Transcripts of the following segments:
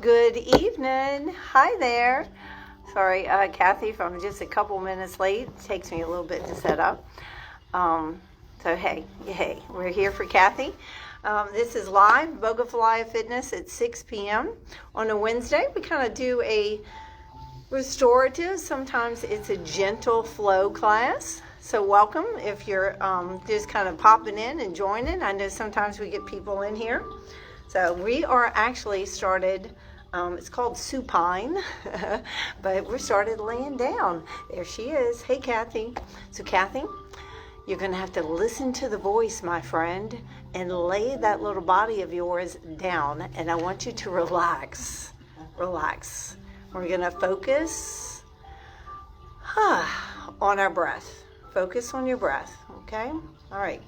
Good evening. Hi there. Sorry, Kathy, if I'm just a couple minutes late. It takes me a little bit to set up. So hey, we're here for Kathy. This is live, Bogue Falaya Fitness at 6 p.m. on a Wednesday. We kind of do a restorative. Sometimes it's a gentle flow class. So welcome if you're just kind of popping in and joining. I know sometimes we get people in here. So we are actually started, it's called Supine, but we're started laying down. There she is. Hey, Kathy. So Kathy, you're going to have to listen to the voice, my friend, and lay that little body of yours down. And I want you to relax. Relax. We're going to focus on our breath. Focus on your breath, okay? All right.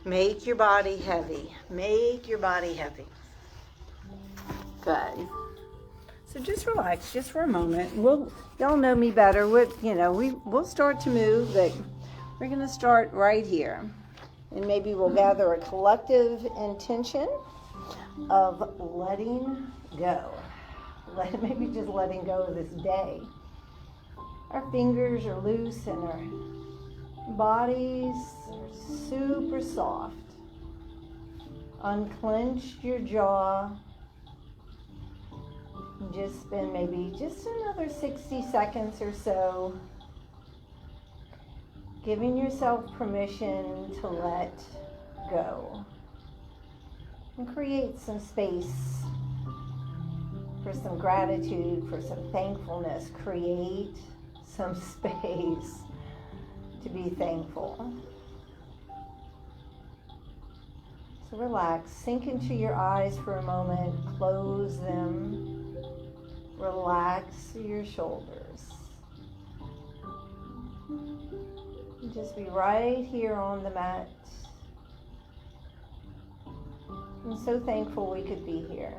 Make your body heavy. Make your body heavy. Good. So just relax, just for a moment. Y'all know me better. We'll start to move, but we're going to start right here, and maybe we'll gather a collective intention of letting go. Maybe just letting go of this day. Our fingers are loose and our bodies are super soft. Unclench your jaw. Just spend maybe just another 60 seconds or so giving yourself permission to let go and create some space for some gratitude, for some thankfulness. Create some space to be thankful. So relax, sink into your eyes for a moment, close them, relax your shoulders. And just be right here on the mat. I'm so thankful we could be here.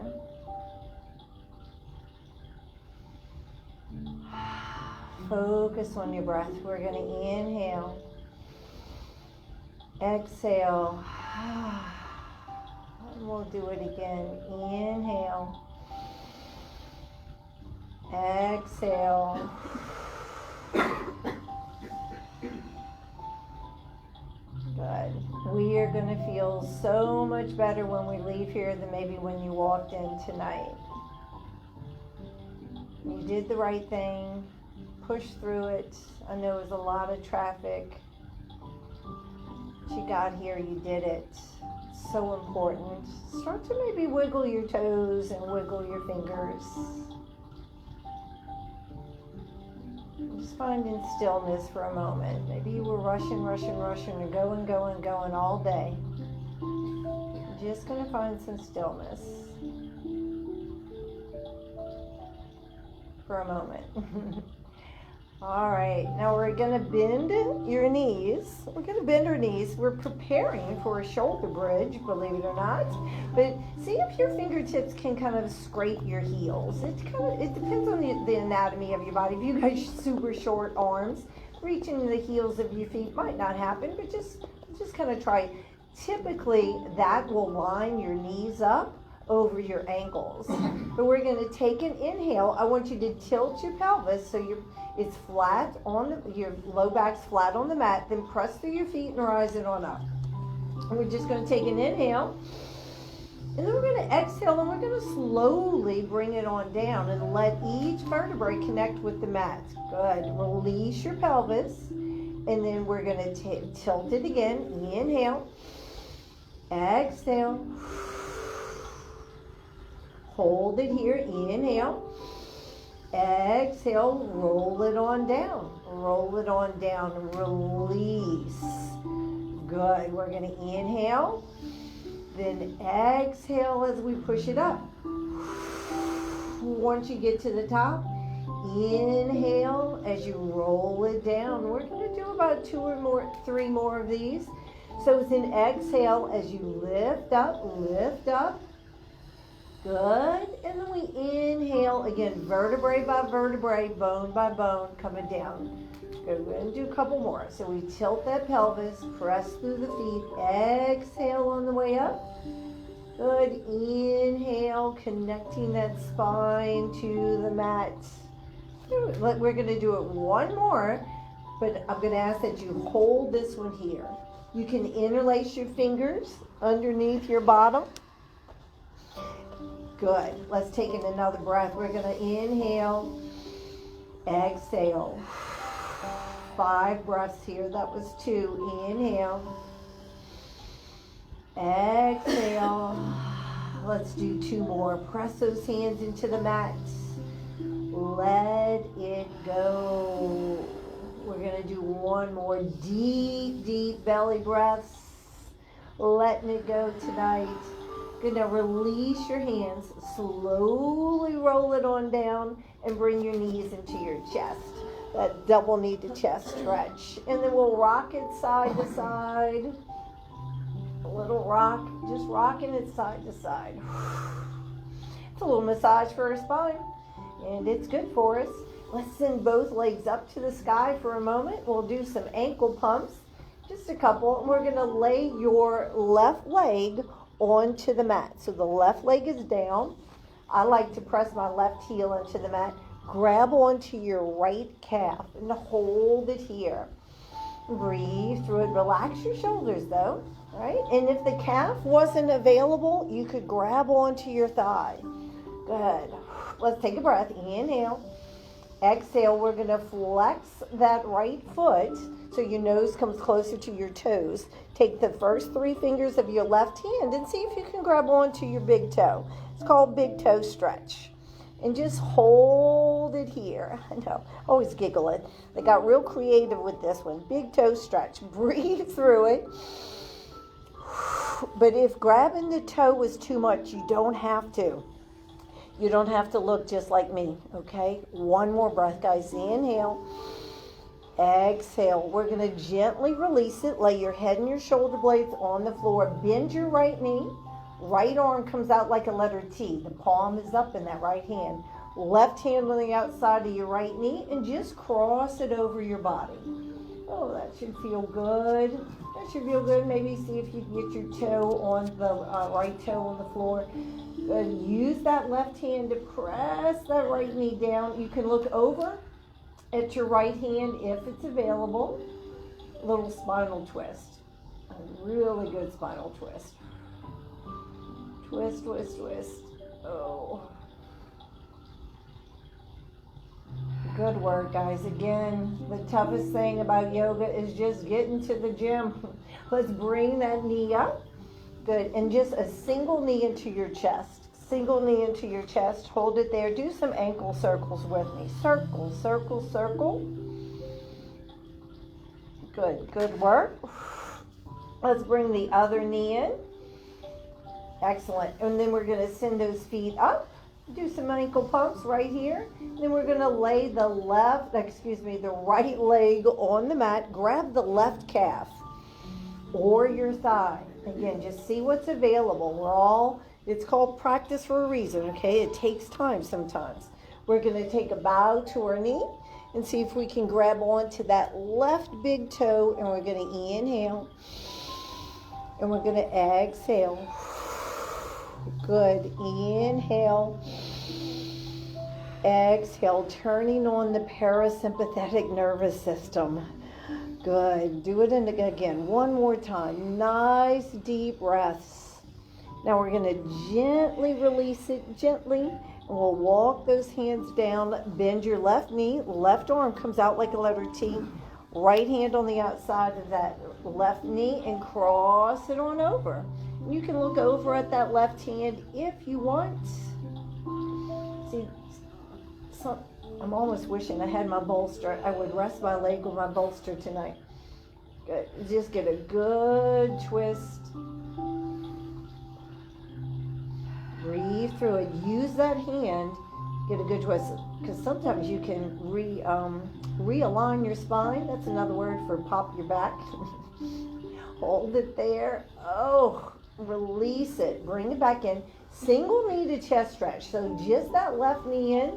Focus on your breath. We're going to inhale, exhale, and we'll do it again. Inhale, exhale, good. We are going to feel so much better when we leave here than maybe when you walked in tonight. You did the right thing. Push through it. I know it was a lot of traffic. You got here, you did it. So important. Start to maybe wiggle your toes and wiggle your fingers. Just finding stillness for a moment. Maybe you were rushing and going all day. You're just going to find some stillness for a moment. All right, now we're going to bend your knees. We're going to bend our knees. We're preparing for a shoulder bridge, believe it or not. But see if your fingertips can kind of scrape your heels. It depends on the anatomy of your body. If you got super short arms, reaching the heels of your feet might not happen, but just kind of try. Typically, that will line your knees up over your ankles. But we're going to take an inhale. I want you to tilt your pelvis so it's flat on your low back's flat on the mat. Then press through your feet and rise it on up. And we're just going to take an inhale, and then we're going to exhale, and we're going to slowly bring it on down and let each vertebrae connect with the mat. Good. Release your pelvis, and then we're going to tilt it again. Inhale, exhale. Hold it here. Inhale. Exhale. Roll it on down. Roll it on down and release. Good. We're going to inhale. Then exhale as we push it up. Once you get to the top, inhale as you roll it down. We're going to do about 3 more of these. So it's an exhale as you lift up, lift up. Good. And then we inhale again, vertebrae by vertebrae, bone by bone, coming down. Good. We're going to do a couple more. So we tilt that pelvis, press through the feet, exhale on the way up. Good. Inhale, connecting that spine to the mat. We're going to do it one more, but I'm going to ask that you hold this one here. You can interlace your fingers underneath your bottom. Good. Let's take in another breath. We're going to inhale, exhale. 5 breaths here. That was 2. Inhale, exhale. Let's do 2 more. Press those hands into the mat. Let it go. We're going to do one more deep, deep belly breaths. Letting it go tonight. Good. Now release your hands. Slowly roll it on down and bring your knees into your chest. That double knee to chest stretch. And then we'll rock it side to side. A little rock. Just rocking it side to side. It's a little massage for our spine. And it's good for us. Let's send both legs up to the sky for a moment. We'll do some ankle pumps, just a couple. And we're going to lay your left leg onto the mat. So the left leg is down. I like to press my left heel into the mat. Grab onto your right calf and hold it here. Breathe through it. Relax your shoulders though, right? And if the calf wasn't available, you could grab onto your thigh. Good. Let's take a breath. Inhale. Exhale. We're going to flex that right foot so your nose comes closer to your toes. Take the first 3 fingers of your left hand and see if you can grab onto your big toe. It's called big toe stretch. And just hold it here. I know, always giggle it. They got real creative with this one. Big toe stretch. Breathe through it. But if grabbing the toe was too much, you don't have to. You don't have to look just like me, okay? One more breath, guys. Inhale. Exhale. We're going to gently release it. Lay your head and your shoulder blades on the floor. Bend your right knee. Right arm comes out like a letter T. The palm is up in that right hand. Left hand on the outside of your right knee. And just cross it over your body. Oh, that should feel good. That should feel good. Maybe see if you can get your toe on the right toe on the floor. Good. Use that left hand to press that right knee down. You can look over at your right hand if it's available. A little spinal twist. A really good spinal twist. Twist, twist, twist. Oh. Good work, guys. Again, the toughest thing about yoga is just getting to the gym. Let's bring that knee up. Good. And just a single knee into your chest. Single knee into your chest. Hold it there. Do some ankle circles with me. Circle, circle, circle. Good. Good work. Let's bring the other knee in. Excellent. And then we're going to send those feet up. Do some ankle pumps right here. Then we're going to lay the right leg on the mat. Grab the left calf or your thigh. Again, just see what's available. It's called practice for a reason, okay? It takes time sometimes. We're going to take a bow to our knee and see if we can grab onto that left big toe. And we're going to inhale. And we're going to exhale. Good. Inhale. Exhale. Turning on the parasympathetic nervous system. Good. Do it again. One more time. Nice deep breaths. Now we're going to gently release it. Gently. And we'll walk those hands down. Bend your left knee. Left arm comes out like a letter T. Right hand on the outside of that left knee and cross it on over. You can look over at that left hand if you want. See, I'm almost wishing I had my bolster. I would rest my leg with my bolster tonight. Good. Just get a good twist. Breathe through it. Use that hand. Get a good twist. Because sometimes you can realign your spine. That's another word for pop your back. Hold it there. Oh. Release it. Bring it back in. Single knee to chest stretch. So just that left knee in.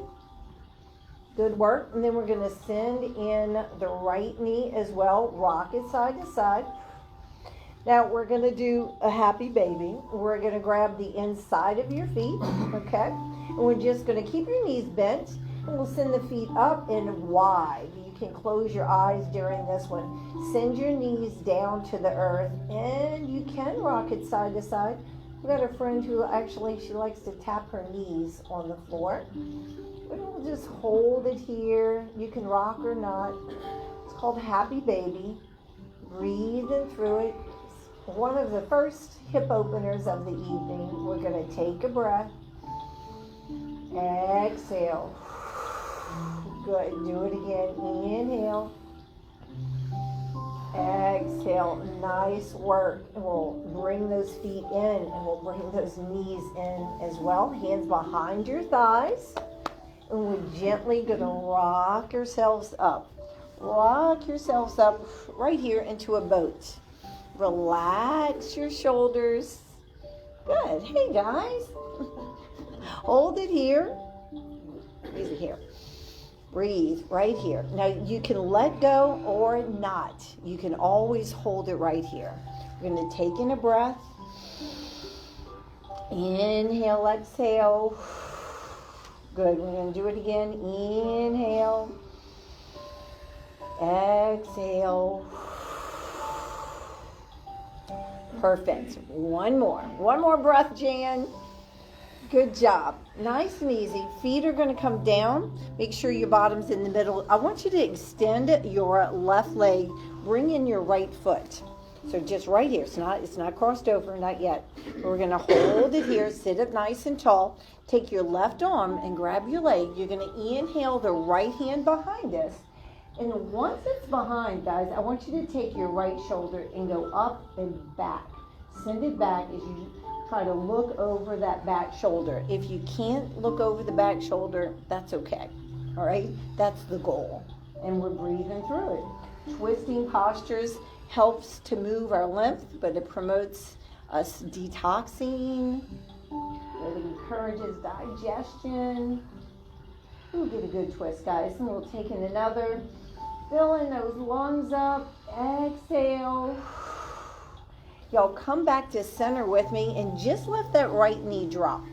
Good work. And then we're going to send in the right knee as well. Rock it side to side. Now we're going to do a happy baby. We're going to grab the inside of your feet, okay? And we're just going to keep your knees bent, and we'll send the feet up and wide. You can close your eyes during this one. Send your knees down to the earth, and you can rock it side to side. We've got a friend who actually, she likes to tap her knees on the floor. But we'll just hold it here. You can rock or not. It's called Happy Baby. Breathing through it. One of the first hip openers of the evening. We're going to take a breath. Exhale. Good. Do it again. Inhale. Exhale. Nice work. And we'll bring those feet in, and we'll bring those knees in as well. Hands behind your thighs. And we're gently going to rock yourselves up. Rock yourselves up right here into a boat. Relax your shoulders. Good. Hey, guys. Hold it here. Breathe it here. Breathe right here. Now, you can let go or not. You can always hold it right here. We're going to take in a breath. Inhale, exhale. Good. We're going to do it again. Inhale. Exhale. Perfect. One more breath, Jan. Good job. Nice and easy. Feet are going to come down. Make sure your bottom's in the middle. I want you to extend your left leg. Bring in your right foot. So just right here. It's not crossed over, not yet. We're going to hold it here. Sit up nice and tall. Take your left arm and grab your leg. You're going to inhale the right hand behind us. And once it's behind, guys, I want you to take your right shoulder and go up and back. Send it back as you try to look over that back shoulder. If you can't look over the back shoulder, that's okay. All right? That's the goal. And we're breathing through it. Twisting postures helps to move our lymph, but it promotes us detoxing. It encourages digestion. We'll get a good twist, guys. And we'll take in another. Filling those lungs up. Exhale. Y'all come back to center with me and just let that right knee drop.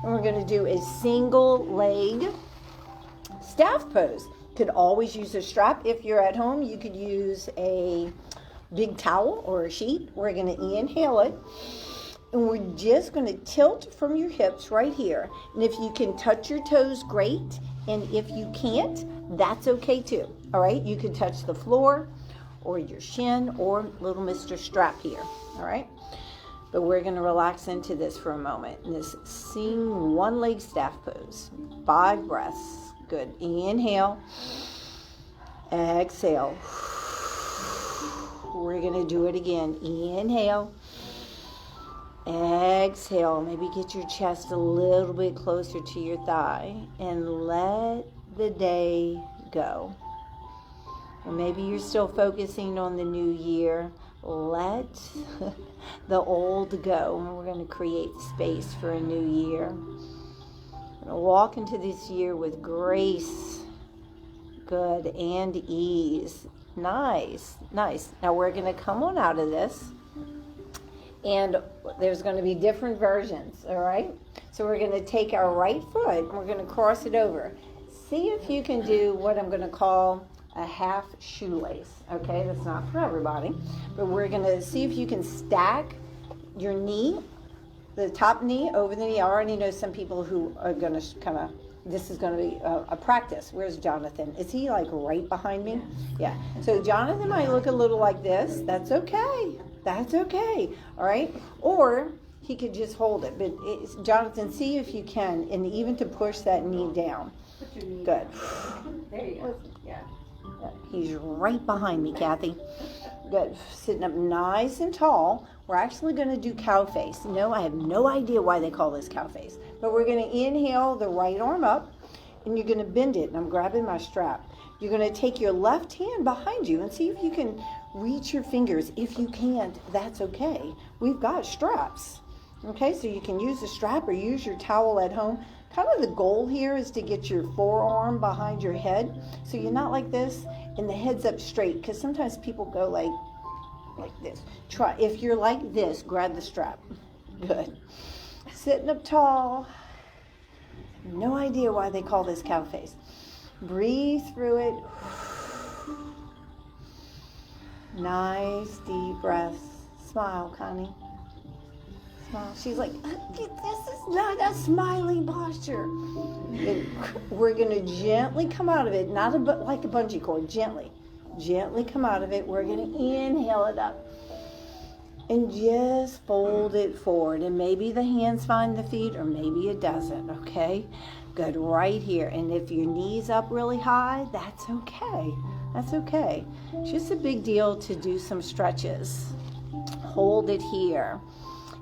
And we're going to do a single leg staff pose. Could always use a strap. If you're at home, you could use a big towel or a sheet. We're going to inhale it. And we're just going to tilt from your hips right here. And if you can touch your toes, great. And if you can't, that's okay too. All right? You can touch the floor or your shin or little Mr. Strap here. All right? But we're going to relax into this for a moment. And this sing one leg staff pose. 5 breaths. Good. Inhale. Exhale. We're going to do it again. Inhale. Exhale. Maybe get your chest a little bit closer to your thigh and let the day go. Or maybe you're still focusing on the new year. Let the old go. And we're going to create space for a new year. We're going to walk into this year with grace, good, and ease. Nice, nice. Now we're going to come on out of this. And there's going to be different versions, all right? So we're going to take our right foot and we're going to cross it over. See if you can do what I'm going to call a half shoelace, okay? That's not for everybody. But we're going to see if you can stack your knee, the top knee over the knee. I already know some people who are going to kind of, this is going to be a practice. Where's Jonathan? Is he like right behind me? Yeah. So Jonathan might look a little like this. That's okay. That's okay, all right? Or he could just hold it. But Jonathan, see if you can, and even to push that knee down. Put your knee Good. down. There you go. Yeah. He's right behind me, Kathy. Good. Sitting up nice and tall. We're actually going to do cow face. No, I have no idea why they call this cow face. But we're going to inhale the right arm up, and you're going to bend it. And I'm grabbing my strap. You're going to take your left hand behind you and see if you can reach your fingers. If you can't, that's okay. We've got straps. Okay, so you can use a strap or use your towel at home. Kind of the goal here is to get your forearm behind your head. So you're not like this and the head's up straight. Because sometimes people go like like this. Try, if you're like this, grab the strap. Good. Sitting up tall. No idea why they call this cow face. Breathe through it. Nice deep breaths. Smile, Connie. Smile. She's like, this is not a smiling posture. We're going to gently come out of it, not like a bungee cord, gently. Gently come out of it. We're going to inhale it up. And just fold it forward. And maybe the hands find the feet, or maybe it doesn't, okay? Good, right here. And if your knee's up really high, that's okay. That's okay. It's just a big deal to do some stretches. Hold it here.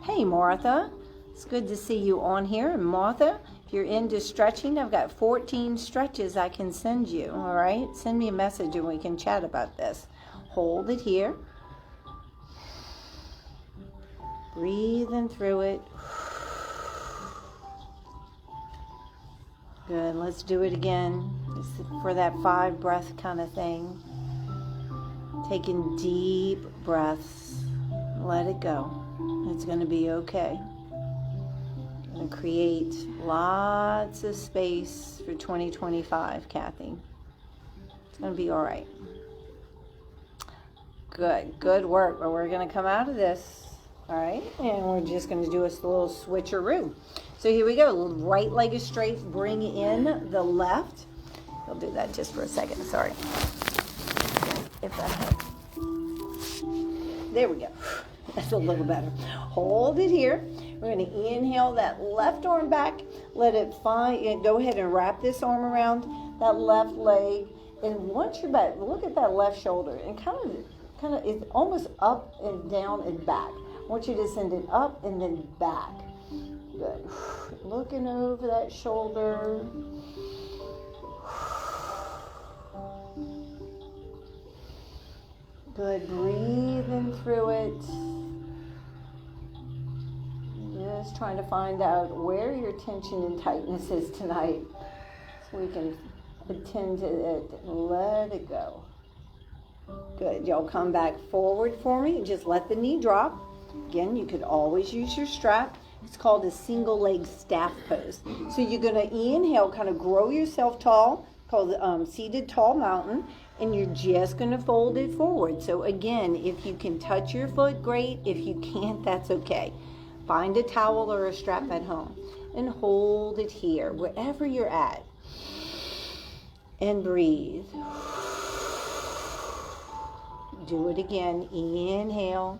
Hey, Martha. It's good to see you on here. And Martha, if you're into stretching, I've got 14 stretches I can send you, all right? Send me a message and we can chat about this. Hold it here. Breathing through it. Good, let's do it again. Just for that 5 breath kind of thing. Taking deep breaths. Let it go. It's going to be okay. And create lots of space for 2025, Kathy. It's going to be all right. Good work. But we're going to come out of this. All right, and we're just going to do a little switcheroo. So here we go. Right leg is straight. Bring in the left. I'll do that just for a second. Sorry. If that helps. There we go. That's a little better. Hold it here. We're going to inhale that left arm back. Let it find. Go ahead and wrap this arm around that left leg. And once you're back, look at that left shoulder and kind of it's almost up and down and back. I want you to send it up and then back. Good. Looking over that shoulder. Good. Breathing through it. Just trying to find out where your tension and tightness is tonight so we can attend to it and let it go. Good. Y'all come back forward for me and just let the knee drop. Again, you could always use your strap. It's called a single leg staff pose. So you're going to inhale, kind of grow yourself tall, called seated tall mountain, and you're just going to fold it forward. So again, if you can touch your foot, great. If you can't, that's okay. Find a towel or a strap at home and hold it here, wherever you're at. And breathe. Do it again. Inhale.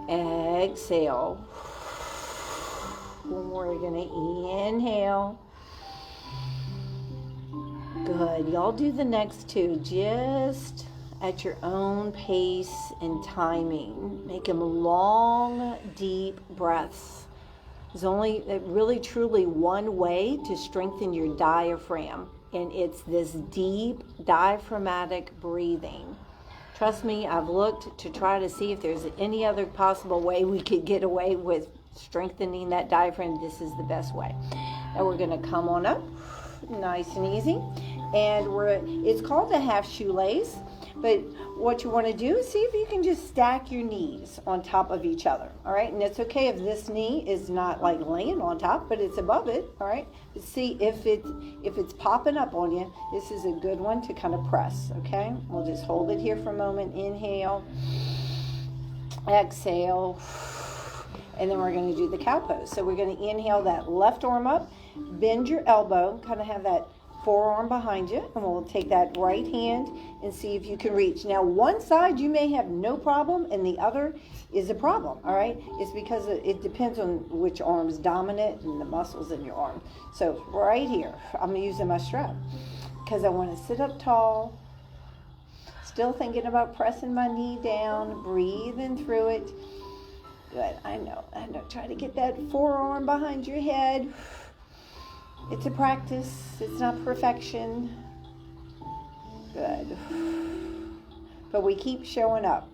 Exhale. One more. We're going to inhale. Good. Y'all do the next two just at your own pace and timing. Make them long, deep breaths. There's only really truly one way to strengthen your diaphragm, and it's this deep diaphragmatic breathing. Trust me, I've looked to try to see if there's any other possible way we could get away with strengthening that diaphragm. This is the best way. Now we're going to come on up, nice and easy. And it's called a half shoelace, but what you want to do is see if you can just stack your knees on top of each other, all right? And it's okay if this knee is not like laying on top, but it's above it, all right? But see if it's popping up on you, this is a good one to kind of press, okay? We'll just hold it here for a moment. Inhale, exhale, and then we're going to do the cow pose. So we're going to inhale that left arm up, bend your elbow, kind of have that forearm behind you, and we'll take that right hand and see if you can reach. Now, one side you may have no problem, and the other is a problem, all right? It's because it depends on which arm is dominant and the muscles in your arm. So right here, I'm using my strap because I want to sit up tall, still thinking about pressing my knee down, breathing through it. Good, I know. Try to get that forearm behind your head. It's a practice. It's not perfection. Good. But we keep showing up.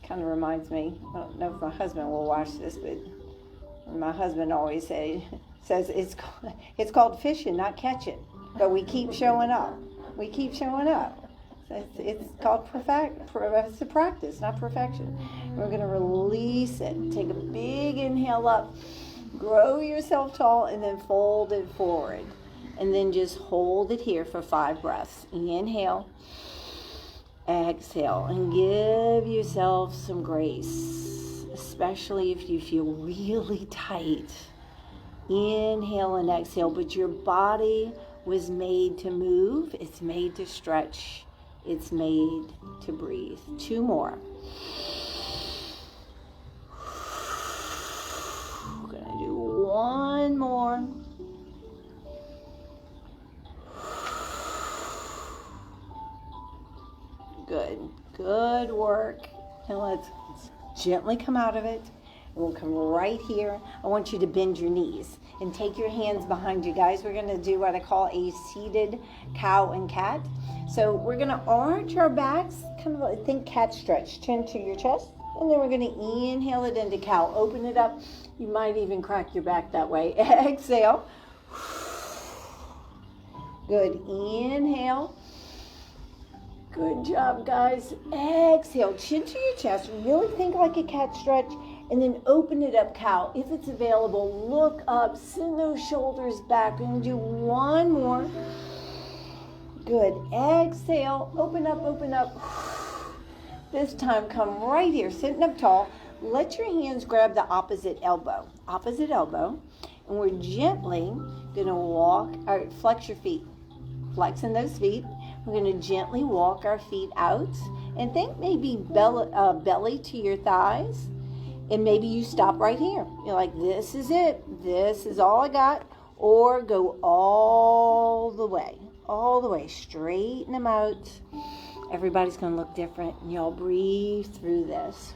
Kind of reminds me, I don't know if my husband will watch this, but my husband always says it's called fishing, not catching. But we keep showing up. We keep showing up. It's called it's a practice, not perfection. We're going to release it. Take a big inhale up. Grow yourself tall and then fold it forward. And then just hold it here for 5 breaths. Inhale. Exhale. And give yourself some grace, especially if you feel really tight. Inhale and exhale, but your body was made to move. It's made to stretch. It's made to breathe. 2 more. We're going to do 1 more. Good work. And let's gently come out of it. We'll come right here. I want you to bend your knees and take your hands behind you, guys. We're going to do what I call a seated cow and cat. So we're going to arch our backs, kind of like, think cat stretch, chin to your chest. And then we're going to inhale it into cow. Open it up. You might even crack your back that way. Exhale. Good. Inhale. Good job, guys. Exhale. Chin to your chest. Really think like a cat stretch. And then open it up, cow. If it's available, look up. Send those shoulders back. We're going to do 1 more. Good. Exhale. Open up, open up. This time, come right here, sitting up tall. Let your hands grab the opposite elbow. Opposite elbow. And we're gently going to walk, or flex your feet. Flexing those feet. We're going to gently walk our feet out. And think maybe belly to your thighs. And maybe you stop right here. You're like, this is it. This is all I got. Or go all the way. Straighten them out. Everybody's going to look different. And y'all breathe through this.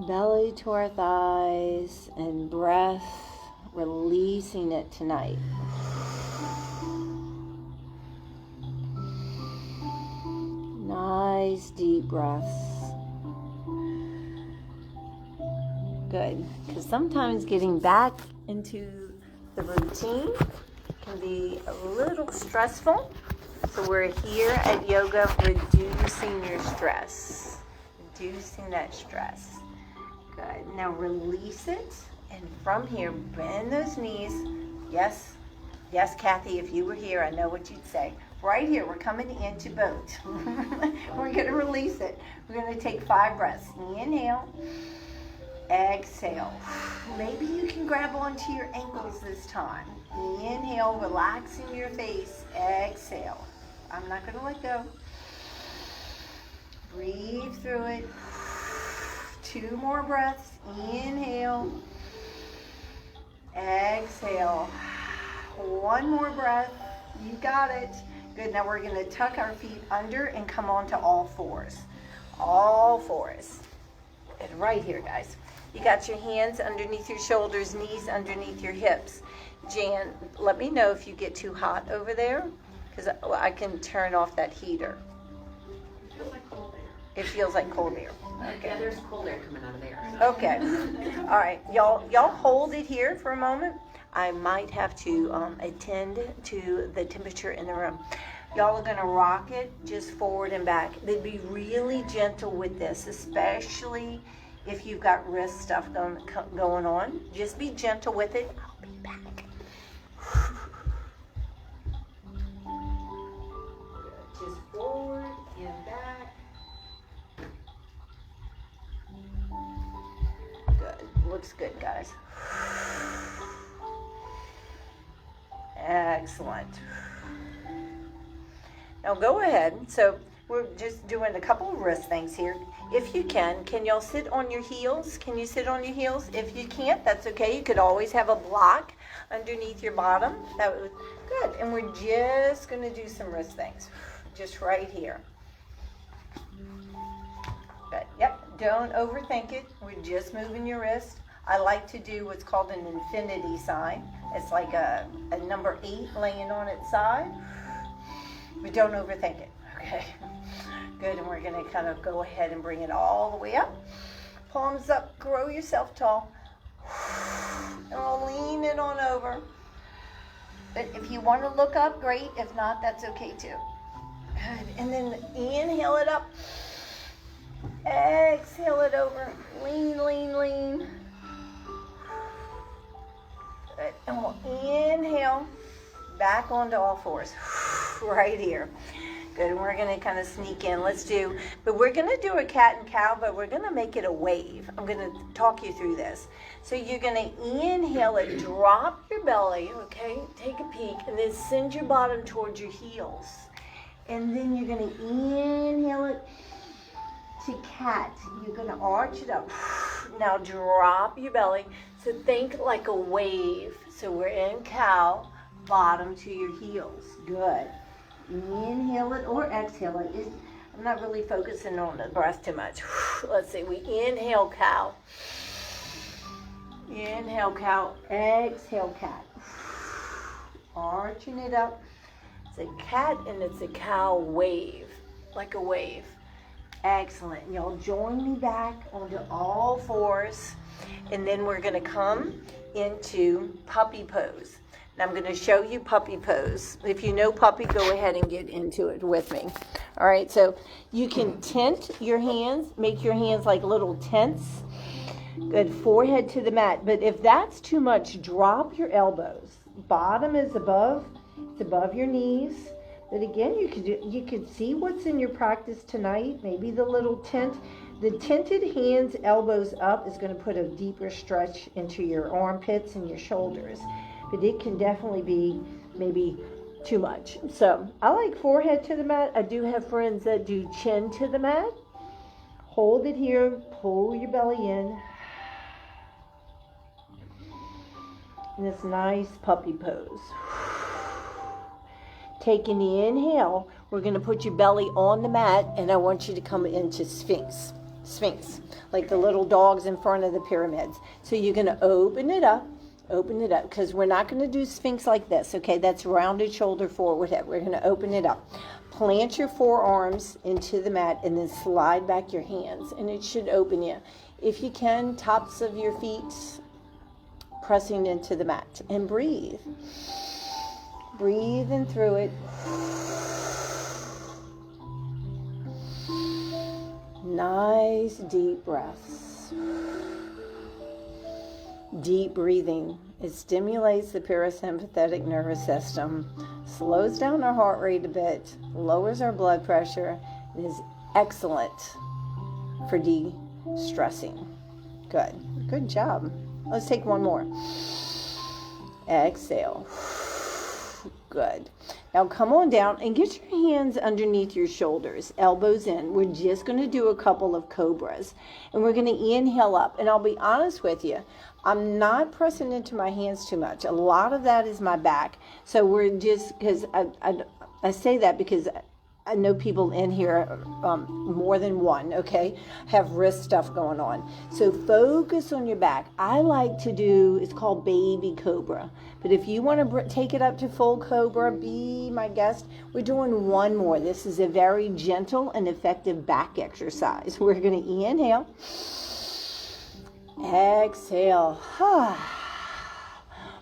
Belly to our thighs and breath, releasing it tonight. Nice deep breaths. Good. Because sometimes getting back into the routine can be a little stressful. So we're here at yoga reducing your stress. Reducing that stress. Good. Now release it. And from here, bend those knees. Yes. Yes, Kathy, if you were here, I know what you'd say. Right here, we're coming into boat. We're going to release it. We're going to take 5 breaths. Inhale. Exhale. Maybe you can grab onto your ankles this time. Inhale, relaxing your face. Exhale. I'm not going to let go. Breathe through it. 2 more breaths. Inhale. Exhale. 1 more breath. You got it. Good. Now we're going to tuck our feet under and come on to all fours. All fours. And right here, guys. You got your hands underneath your shoulders, knees underneath your hips. Jan, let me know if you get too hot over there, because I can turn off that heater. It feels like cold air. It feels like cold air. Okay. Yeah, there's cold air coming out of there. Okay. All right. Y'all hold it here for a moment. I might have to attend to the temperature in the room. Y'all are going to rock it just forward and back. They'd be really gentle with this, especially if you've got wrist stuff going on. Just be gentle with it. I'll be back. Just forward and back. Good. Looks good, guys. Excellent. Now go ahead. So we're just doing a couple of wrist things here. If you can y'all sit on your heels? Can you sit on your heels? If you can't, that's okay. You could always have a block underneath your bottom. That was good. And we're just going to do some wrist things. Just right here. Good. Yep. Don't overthink it. We're just moving your wrist. I like to do what's called an infinity sign. It's like a number 8 laying on its side. But don't overthink it, okay? Good, and we're gonna kind of go ahead and bring it all the way up. Palms up, grow yourself tall. And we'll lean it on over. But if you want to look up, great. If not, that's okay too. Good. And then inhale it up. Exhale it over. Lean, lean, lean. Good. And we'll inhale back onto all fours. Right here. Good. And we're going to kind of sneak in. But we're going to do a cat and cow, but we're going to make it a wave. I'm going to talk you through this. So you're going to inhale it, drop your belly, okay? Take a peek, and then send your bottom towards your heels. And then you're going to inhale it to cat. You're going to arch it up. Now drop your belly. So think like a wave. So we're in cow, bottom to your heels. Good. Inhale it or exhale it. I'm not really focusing on the breath too much. Let's see. We inhale cow. Inhale cow. Exhale cat. Arching it up. It's a cat and it's a cow wave. Like a wave. Excellent. Y'all join me back onto all fours. And then we're going to come into puppy pose. And I'm going to show you puppy pose. If you know puppy, go ahead and get into it with me. All right, so you can tent your hands, make your hands like little tents. Good, forehead to the mat. But if that's too much, drop your elbows. Bottom is above, it's above your knees. But again, you could see what's in your practice tonight. Maybe the little tent. The tented hands, elbows up, is going to put a deeper stretch into your armpits and your shoulders. But it can definitely be maybe too much. So I like forehead to the mat. I do have friends that do chin to the mat. Hold it here. Pull your belly in. And this nice puppy pose. Taking the inhale, we're going to put your belly on the mat, and I want you to come into Sphinx. Sphinx, like the little dogs in front of the pyramids. So you're going to open it up, because we're not going to do Sphinx like this, okay? That's rounded shoulder forward head. We're going to open it up. Plant your forearms into the mat, and then slide back your hands, and it should open you. If you can, tops of your feet pressing into the mat, and breathe. Breathing through it. Nice deep breaths. Deep breathing. It stimulates the parasympathetic nervous system, slows down our heart rate a bit, lowers our blood pressure, and is excellent for de-stressing. Good. Good job. Let's take one more. Exhale. Good. Now come on down and get your hands underneath your shoulders, elbows in. We're just going to do a couple of cobras. And we're going to inhale up. And I'll be honest with you, I'm not pressing into my hands too much. A lot of that is my back. So we're just, because I say that because I know people in here, more than one, okay, have wrist stuff going on. So focus on your back. I like to do, it's called baby cobra. But if you want to take it up to full cobra, be my guest. We're doing one more. This is a very gentle and effective back exercise. We're going to inhale. Exhale.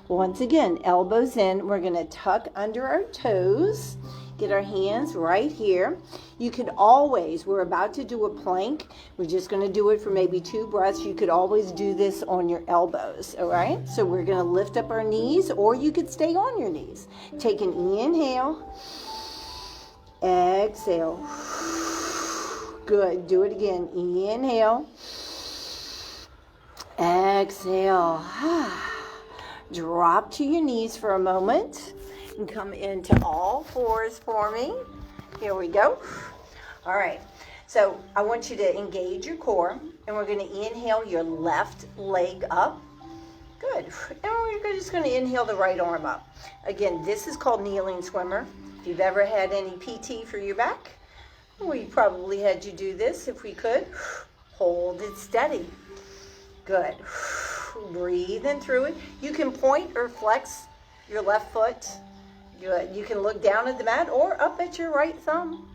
Once again, elbows in. We're going to tuck under our toes. Get our hands right here. You could always, we're about to do a plank. We're just going to do it for maybe 2 breaths. You could always do this on your elbows, all right? So we're going to lift up our knees, or you could stay on your knees. Take an inhale. Exhale. Good. Do it again. Inhale. Exhale. Drop to your knees for a moment. And come into all fours for me. Here we go. All right. So I want you to engage your core, and we're going to inhale your left leg up. Good. And we're just going to inhale the right arm up. Again, this is called kneeling swimmer. If you've ever had any PT for your back, we probably had you do this if we could. Hold it steady. Good. Breathe in through it. You can point or flex your left foot. Good. You can look down at the mat or up at your right thumb.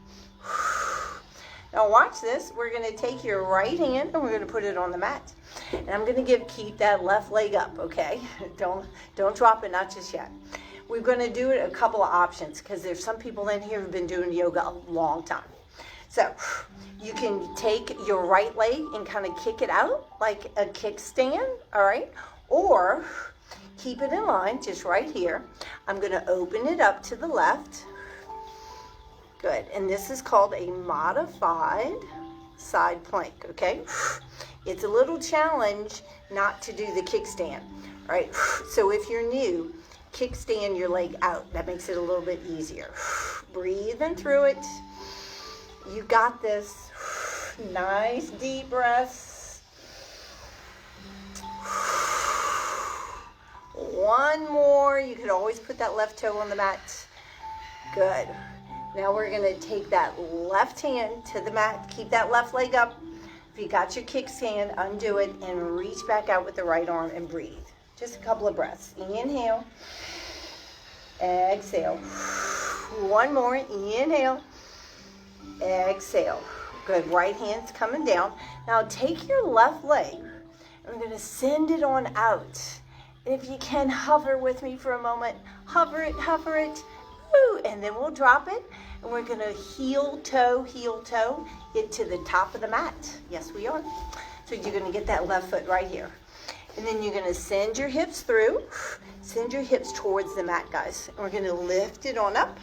Now watch this. We're going to take your right hand and we're going to put it on the mat. And I'm going to keep that left leg up, okay? Don't drop it, not just yet. we're going to do it a couple of options because there's some people in here who've been doing yoga a long time. So you can take your right leg and kind of kick it out like a kickstand, all right? Or keep it in line just right here. I'm going to open it up to the left. Good. And this is called a modified side plank, okay? It's a little challenge not to do the kickstand, all right? So if you're new, kickstand your leg out. That makes it a little bit easier. Breathing through it. You got this. Nice deep breaths. One more. You could always put that left toe on the mat. Good. Now we're going to take that left hand to the mat. Keep that left leg up. If you got your kickstand, undo it and reach back out with the right arm and breathe. Just a couple of breaths. Inhale. Exhale. One more. Inhale. Exhale. Good. Right hand's coming down. Now take your left leg. I'm going to send it on out. And if you can, hover with me for a moment. Hover it, hover it. Woo, and then we'll drop it. And we're going to heel, toe, it to the top of the mat. Yes, we are. So you're going to get that left foot right here. And then you're going to send your hips through. Send your hips towards the mat, guys. And we're going to lift it on up.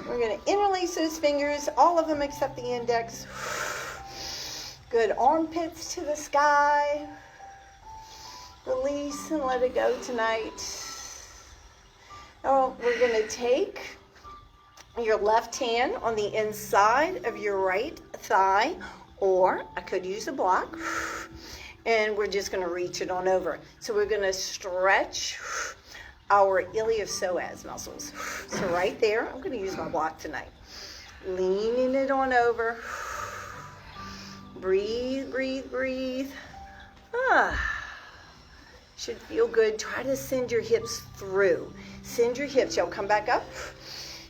We're going to interlace those fingers, all of them except the index. Good. Armpits to the sky. Release and let it go tonight. Now we're going to take your left hand on the inside of your right thigh, or I could use a block, and we're just going to reach it on over. So we're going to stretch our iliopsoas muscles. So right there, I'm going to use my block tonight. Leaning it on over. Breathe, breathe, breathe. Should feel good. Try to send your hips through. Send your hips. Y'all come back up.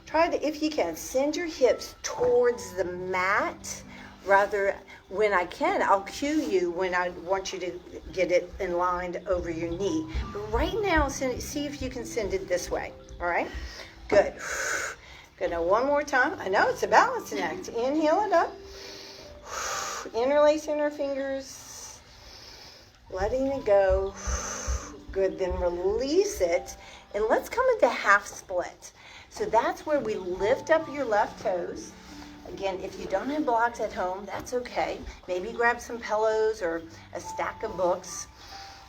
Try to, if you can, send your hips towards the mat. Rather, when I can, I'll cue you when I want you to get it in line over your knee. But right now, see if you can send it this way. All right? Good. Good. Now, one more time. I know it's a balancing act. Inhale it up. Interlacing our fingers. Letting it go. Good. Then release it. And let's come into half split. So that's where we lift up your left toes. Again, if you don't have blocks at home, that's okay. Maybe grab some pillows or a stack of books.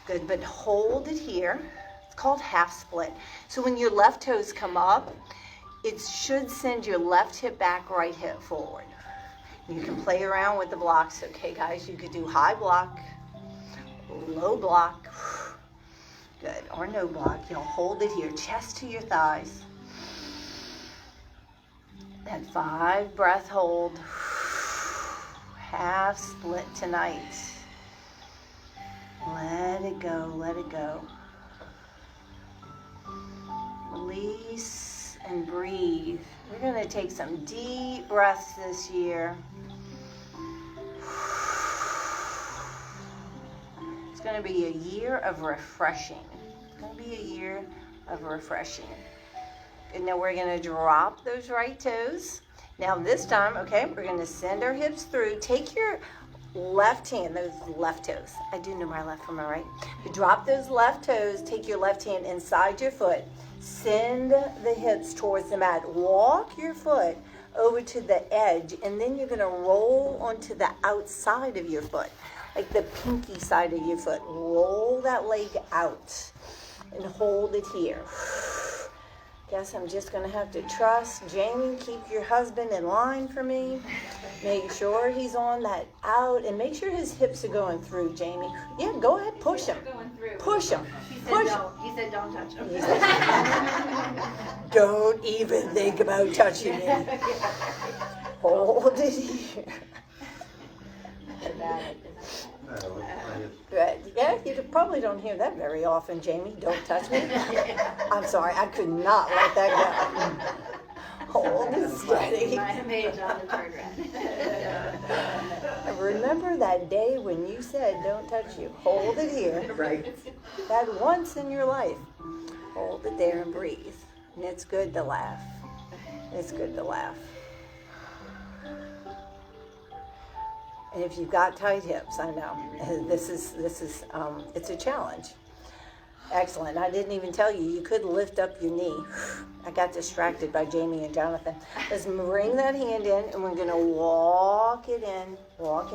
Good, but hold it here. It's called half split. So when your left toes come up, it should send your left hip back, right hip forward. You can play around with the blocks. Okay, guys, you could do high block, low block. Good, or no block. You'll hold it here, chest to your thighs. That 5 breath hold. Half split tonight. Let it go, let it go. Release and breathe. We're going to take some deep breaths this year. It's going to be a year of refreshing. It's going to be a year of refreshing. And now we're going to drop those right toes. Now this time, okay, we're going to send our hips through. Take your left hand, those left toes. I do know my left from my right. You drop those left toes. Take your left hand inside your foot. Send the hips towards the mat. Walk your foot over to the edge, and then you're going to roll onto the outside of your foot, like the pinky side of your foot. Roll that leg out and hold it here. Guess I'm just going to have to trust Jamie. Keep your husband in line for me. Make sure he's on that out, and make sure his hips are going through, Jamie. Yeah, go ahead, push him. Push him. Push him. He said don't touch him. Don't even think about touching me. Hold it here. Good. Yeah, you probably don't hear that very often, Jamie. Don't touch me. I'm sorry, I could not let that go. Hold it steady. My age on the turn red. Remember that day when you said don't touch you. Hold it here. Right. That once in your life. Hold it there and breathe. And it's good to laugh. It's good to laugh. And if you've got tight hips, I know, this is it's a challenge. Excellent. I didn't even tell you, you could lift up your knee. I got distracted by Jamie and Jonathan. Let's bring that hand in, and we're going to walking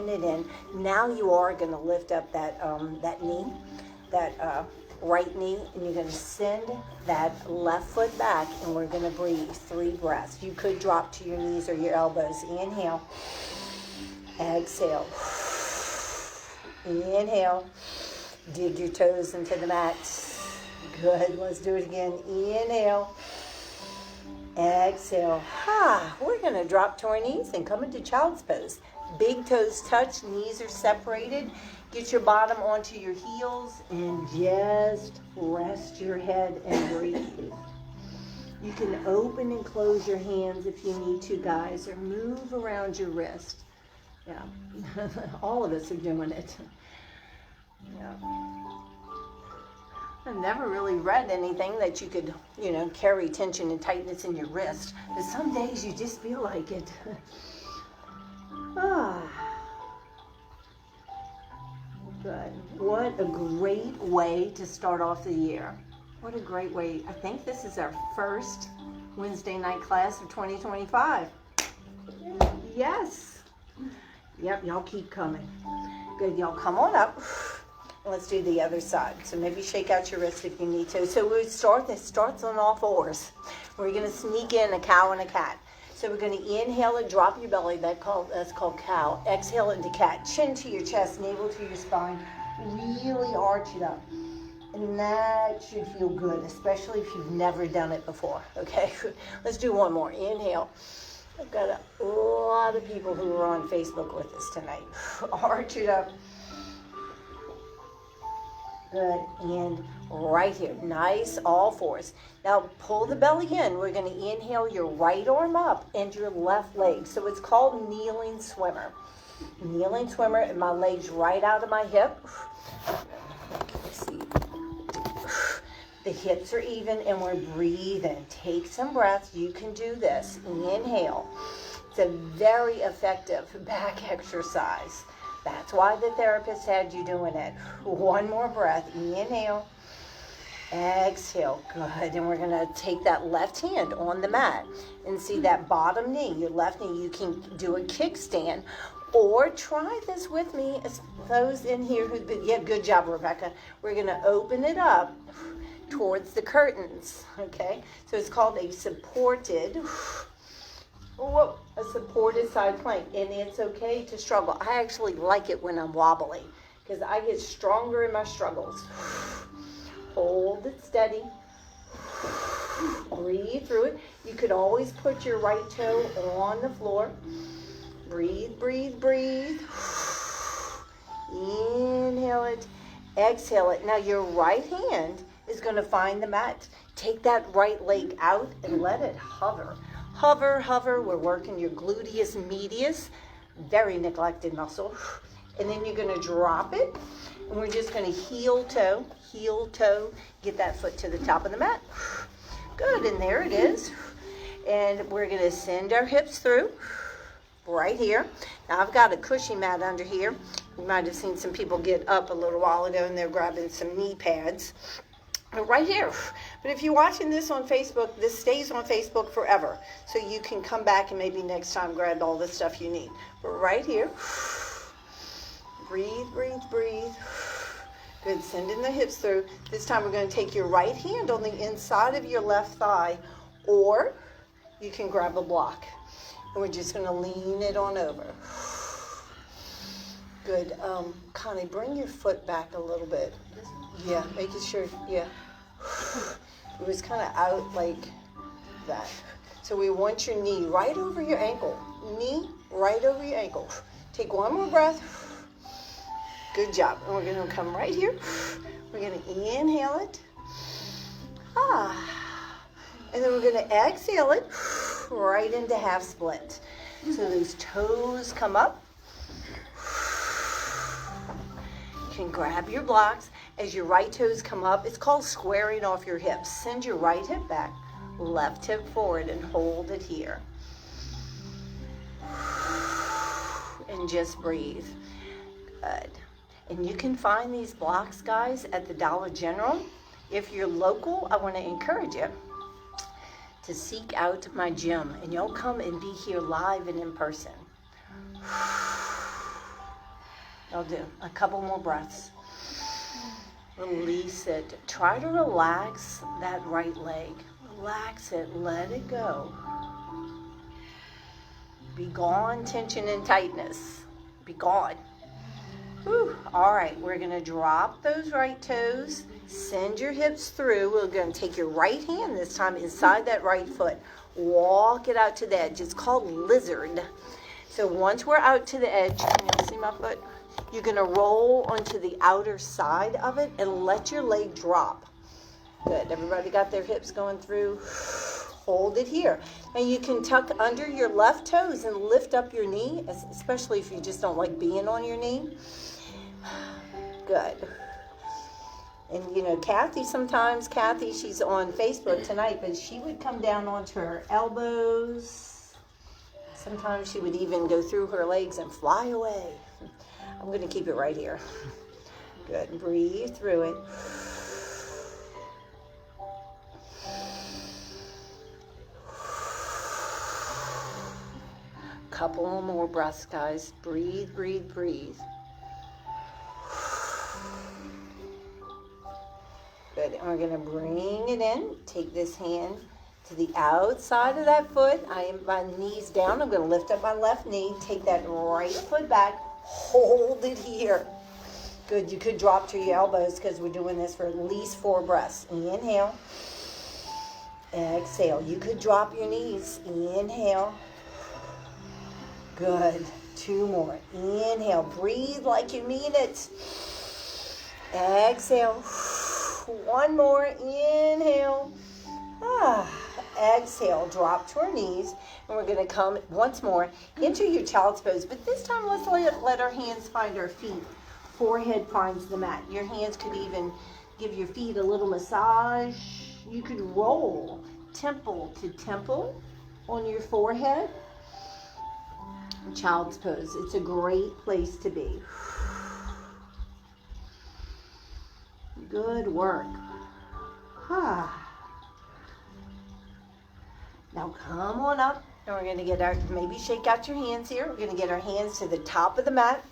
it in. Now you are going to lift up that knee, that right knee, and you're going to send that left foot back, and we're going to breathe 3 breaths. You could drop to your knees or your elbows. Inhale. Exhale. Inhale. Dig your toes into the mat. Good. Let's do it again. Inhale. Exhale. We're going to drop to our knees and come into child's pose. Big toes touch. Knees are separated. Get your bottom onto your heels and just rest your head and breathe. You can open and close your hands if you need to, guys, or move around your wrist. Yeah, all of us are doing it. Yeah. I've never really read anything that you could, carry tension and tightness in your wrist. But some days you just feel like it. Good. What a great way to start off the year. What a great way. I think this is our first Wednesday night class of 2025. Yes. Yep, y'all keep coming. Good, y'all come on up. And let's do the other side. So maybe shake out your wrist if you need to. So this starts on all fours. We're going to sneak in a cow and a cat. So we're going to inhale and drop your belly. That's called cow. Exhale into cat. Chin to your chest, navel to your spine. Really arch it up. And that should feel good, especially if you've never done it before. Okay, let's do one more. Inhale. I've got a lot of people who are on Facebook with us tonight. Arch it up. Good. And right here. Nice. All fours. Now pull the belly in. We're going to inhale your right arm up and your left leg. So it's called kneeling swimmer. Kneeling swimmer, and my leg's right out of my hip. Let's see. The hips are even, and we're breathing. Take some breaths. You can do this. Inhale. It's a very effective back exercise. That's why the therapist had you doing it. One more breath. Inhale. Exhale. Good. And we're going to take that left hand on the mat and see that bottom knee, your left knee. You can do a kickstand, or try this with me. Those in here who've been, good job, Rebecca. We're going to open it up towards the curtains, okay? So it's called a supported side plank, and it's okay to struggle. I actually like it when I'm wobbly because I get stronger in my struggles. Hold it steady. Breathe through it. You could always put your right toe on the floor. Breathe, breathe, breathe. Inhale it. Exhale it. Now your right hand is going to find the mat. Take that right leg out and let it hover. Hover, hover. We're working your gluteus medius, very neglected muscle. And then you're going to drop it. And we're just going to heel toe, get that foot to the top of the mat. Good, and there it is. And we're going to send our hips through right here. Now I've got a cushy mat under here. You might have seen some people get up a little while ago and they're grabbing some knee pads. Right here. But if you're watching this on Facebook, this stays on Facebook forever. So you can come back and maybe next time grab all the stuff you need. But right here. Breathe, breathe, breathe. Good. Sending the hips through. This time we're going to take your right hand on the inside of your left thigh, or you can grab a block. And we're just going to lean it on over. Good. Connie, bring your foot back a little bit. Yeah, making sure, yeah. It was kind of out like that. So we want your knee right over your ankle. Knee right over your ankle. Take one more breath. Good job. And we're going to come right here. We're going to inhale it. And then we're going to exhale it right into half split. So those toes come up. You can grab your blocks. as your right toes come up, it's called squaring off your hips. Send your right hip back, left hip forward, and hold it here. And just breathe. Good. And you can find these blocks, guys, at the Dollar General. If you're local, I want to encourage you to seek out my gym, and you'll come and be here live and in person. I'll do a couple more breaths. Release it. Try to relax that right leg. Relax it. Let it go. Be gone, tension and tightness. Be gone. Whew. All right, we're going to drop those right toes. Send your hips through. We're going to take your right hand this time inside that right foot. Walk it out to the edge. It's called lizard. So once we're out to the edge, can you see my foot? You're going to roll onto the outer side of it and let your leg drop. Good. Everybody got their hips going through? Hold it here. And you can tuck under your left toes and lift up your knee, especially if you just don't like being on your knee. Good. And you know, Kathy, she's on Facebook tonight, but she would come down onto her elbows. Sometimes she would even go through her legs and fly away. I'm going to keep it right here. Good. Breathe through it. Couple more breaths, guys. Breathe, breathe, breathe. Good. And we're going to bring it in. Take this hand to the outside of that foot. My knees down. I'm going to lift up my left knee. Take that right foot back. Hold it here. Good. You could drop to your elbows because we're doing this for at least 4 breaths. Inhale. Exhale. You could drop your knees. Inhale. Good. 2 more. Inhale. Breathe like you mean it. Exhale. 1 more. Inhale. Exhale. Drop to our knees. And we're going to come once more into your child's pose. But this time, let's let our hands find our feet. Forehead finds the mat. Your hands could even give your feet a little massage. You could roll temple to temple on your forehead. Child's pose. It's a great place to be. Good work. Now come on up, and we're going to get maybe shake out your hands here. We're going to get our hands to the top of the mat.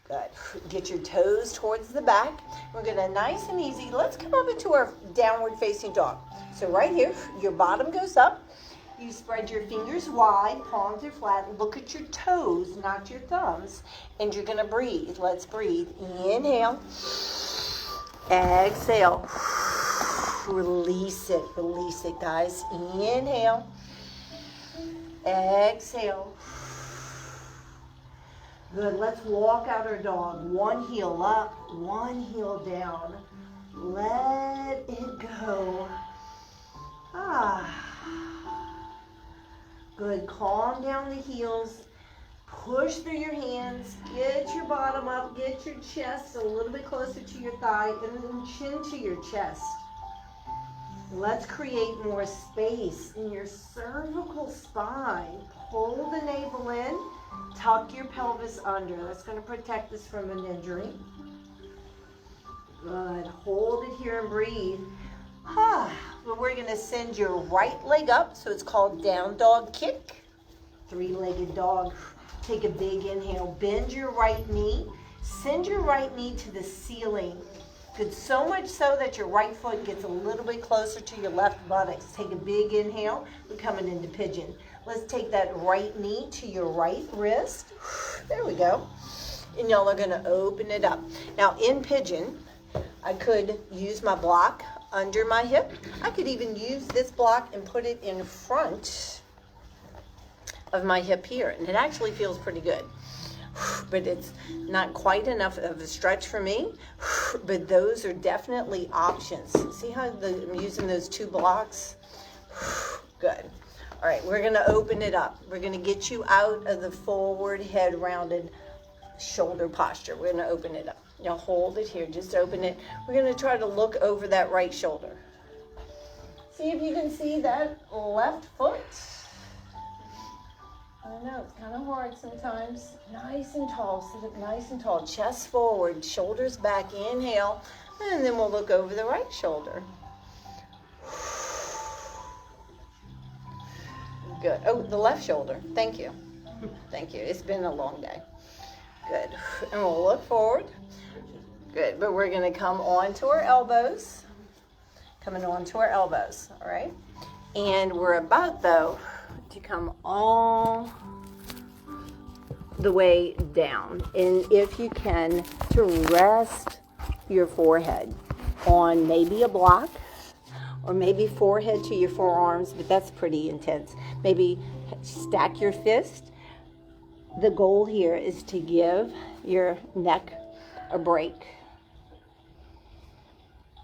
Good. Get your toes towards the back. We're going to, nice and easy, let's come up into our downward facing dog. So right here, your bottom goes up. You spread your fingers wide, palms are flat. Look at your toes, not your thumbs. And you're going to breathe. Let's breathe. Inhale. Exhale. Release it, guys. Inhale. Exhale. Good. Let's walk out our dog. 1 heel up, 1 heel down. Let it go. Good. Calm down the heels. Push through your hands. Get your bottom up. Get your chest a little bit closer to your thigh and then chin to your chest. Let's create more space in your cervical spine. Pull the navel in. Tuck your pelvis under. That's going to protect us from an injury. Good. Hold it here and breathe. But we're going to send your right leg up. So it's called down dog kick. 3-legged dog. Take a big inhale. Bend your right knee. Send your right knee to the ceiling. Good. So much so that your right foot gets a little bit closer to your left buttocks. Take a big inhale. We're coming into pigeon. Let's take that right knee to your right wrist. There we go. And y'all are going to open it up. Now in pigeon, I could use my block under my hip. I could even use this block and put it in front of my hip here. And it actually feels pretty good. But it's not quite enough of a stretch for me. But those are definitely options. See how I'm using those 2 blocks? Good. All right, we're going to open it up. We're going to get you out of the forward head rounded shoulder posture. We're going to open it up. You'll hold it here, just open it. We're going to try to look over that right shoulder. See if you can see that left foot. I know, it's kind of hard sometimes. Nice and tall, sit up nice and tall. Chest forward, shoulders back, inhale, and then we'll look over the right shoulder. Good. Oh, the left shoulder. Thank you. Thank you. It's been a long day. Good. And we'll look forward. Good. But we're going to come on to our elbows. Coming on to our elbows. All right. And we're about, though, to come all the way down. And if you can, to rest your forehead on maybe a block, or maybe forehead to your forearms, but that's pretty intense. Maybe stack your fist. The goal here is to give your neck a break.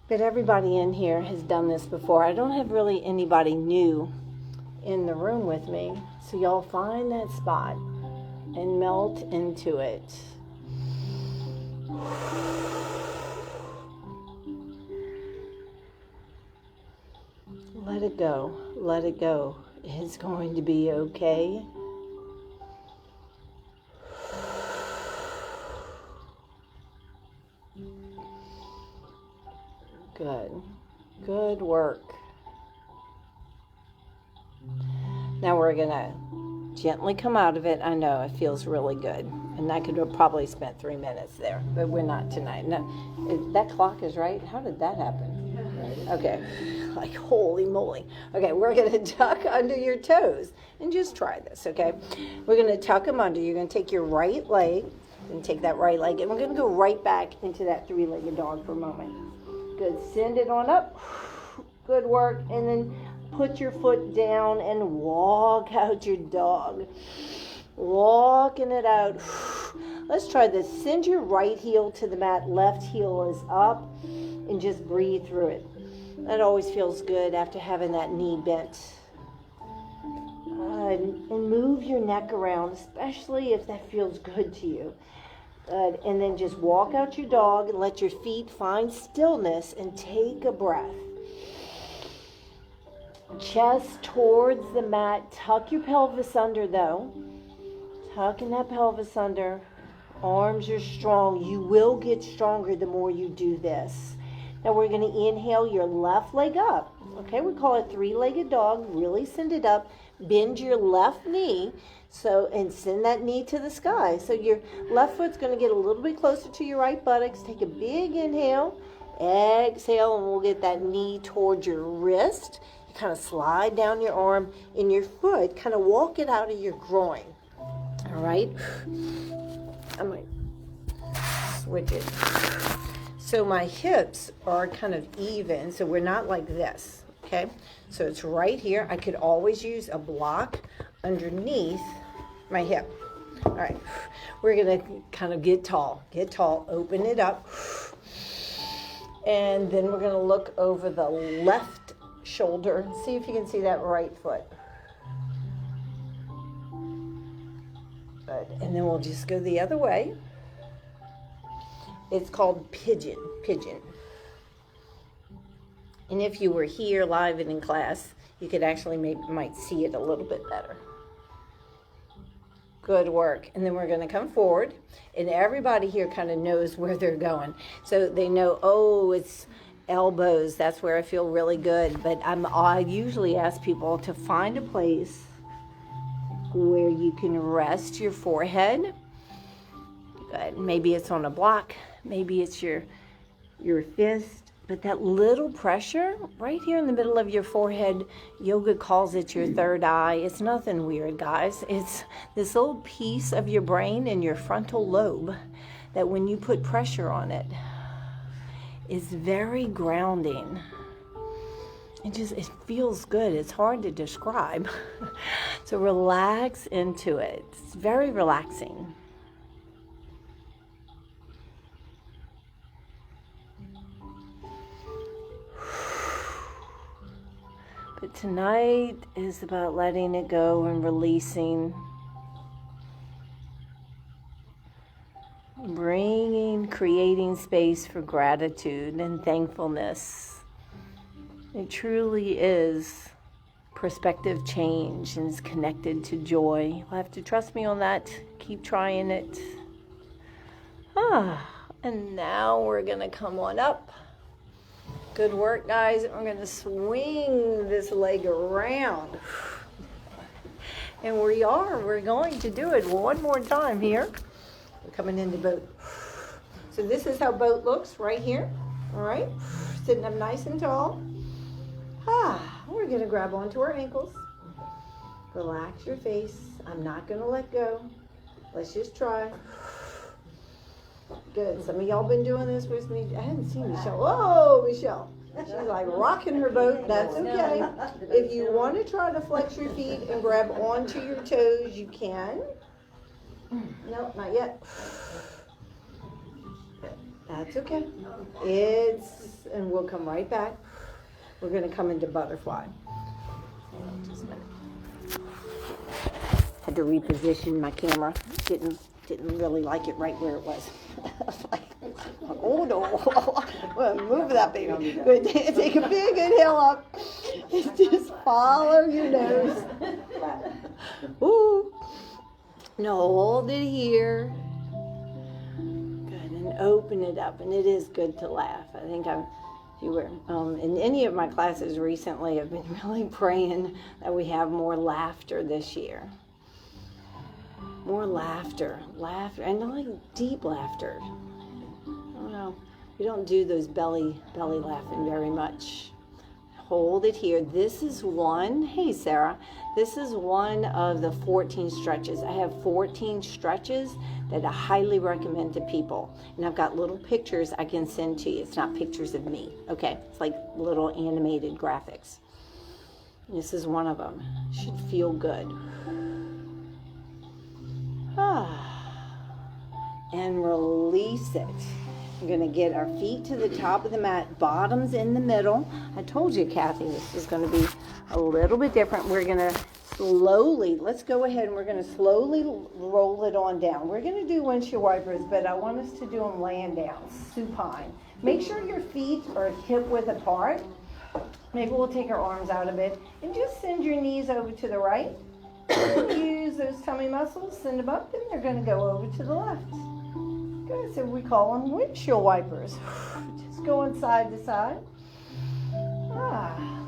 But everybody in here has done this before. I don't have really anybody new in the room with me. So y'all find that spot and melt into it. Let it go. Let it go. It's going to be okay. Good. Good work. Now we're going to gently come out of it. I know it feels really good. And I could have probably spent 3 minutes there, but we're not tonight. No, that clock is right. How did that happen? Okay. Like, holy moly. Okay, we're going to tuck under your toes. And just try this, okay? We're going to tuck them under. You're going to take your right leg and take that right leg. And we're going to go right back into that three-legged dog for a moment. Good. Send it on up. Good work. And then put your foot down and walk out your dog. Walking it out. Let's try this. Send your right heel to the mat. Left heel is up. And just breathe through it. That always feels good after having that knee bent. And move your neck around, especially if that feels good to you. And then just walk out your dog and let your feet find stillness and take a breath. Chest towards the mat. Tuck your pelvis under, though. Tucking that pelvis under. Arms are strong. You will get stronger the more you do this. Now we're going to inhale your left leg up. Okay, we call it three-legged dog. Really send it up. Bend your left knee. And send that knee to the sky. So your left foot's going to get a little bit closer to your right buttocks. Take a big inhale. Exhale, and we'll get that knee towards your wrist. You kind of slide down your arm and your foot. Kind of walk it out of your groin. All right? I'm going to switch it. So my hips are kind of even, so we're not like this, okay? So it's right here. I could always use a block underneath my hip. All right, we're gonna kind of get tall, open it up. And then we're gonna look over the left shoulder and see if you can see that right foot. Good, and then we'll just go the other way. It's called pigeon. And if you were here live and in class, you could actually might see it a little bit better. Good work. And then we're going to come forward, and everybody here kind of knows where they're going. So they know, oh, it's elbows. That's where I feel really good. But I usually ask people to find a place where you can rest your forehead. Good. Maybe it's on a block. Maybe it's your fist. But that little pressure right here in the middle of your forehead, yoga calls it your third eye. It's nothing weird, guys. It's this little piece of your brain in your frontal lobe that when you put pressure on it, is very grounding. It feels good. It's hard to describe. So relax into it. It's very relaxing. But tonight is about letting it go and releasing. creating space for gratitude and thankfulness. It truly is perspective change and is connected to joy. You'll have to trust me on that. Keep trying it. And now we're going to come on up. Good work, guys. We're going to swing this leg around. And we're going to do it one more time here. We're coming into boat. So this is how boat looks right here. All right. Sitting up nice and tall. We're going to grab onto our ankles. Relax your face. I'm not going to let go. Let's just try. Good. Some of y'all been doing this with me. I haven't seen Michelle. Oh, Michelle. She's like rocking her boat. That's okay. If you want to try to flex your feet and grab onto your toes, you can. No, not yet. That's okay. And we'll come right back. We're going to come into butterfly. Just a minute. Had to reposition my camera. Didn't really like it right where it was. I was like, oh no. Well, move that baby. Good. Take a big inhale up. Just follow your nose. Ooh. No, hold it here. Good. And open it up. And it is good to laugh. I think if you were in any of my classes recently, I've been really praying that we have more laughter this year. More laughter, and like deep laughter. I don't know. We don't do those belly laughing very much. Hold it here. This is one. Hey, Sarah. This is one of the 14 stretches. I have 14 stretches that I highly recommend to people. And I've got little pictures I can send to you. It's not pictures of me. Okay. It's like little animated graphics. This is one of them. Should feel good. And release it. We're going to get our feet to the top of the mat, bottoms in the middle. I told you, Kathy, this is going to be a little bit different. We're going to let's go ahead and we're going to slowly roll it on down. We're going to do windshield wipers, but I want us to do them laying down, supine. Make sure your feet are hip width apart. Maybe we'll take our arms out a bit and just send your knees over to the right. Use those tummy muscles, send them up, and they're going to go over to the left. Good, so we call them windshield wipers. Just going side to side.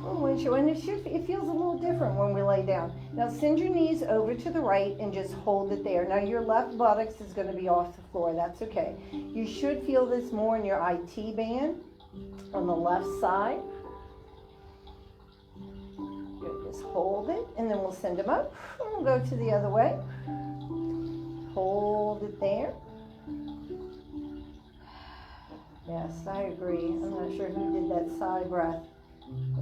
Little windshield, and it feels a little different when we lay down. Now send your knees over to the right and just hold it there. Now your left buttocks is going to be off the floor. That's okay. You should feel this more in your IT band on the left side. Just hold it, and then we'll send them up. And we'll go to the other way. Hold it there. Yes, I agree. I'm not sure who did that sigh breath.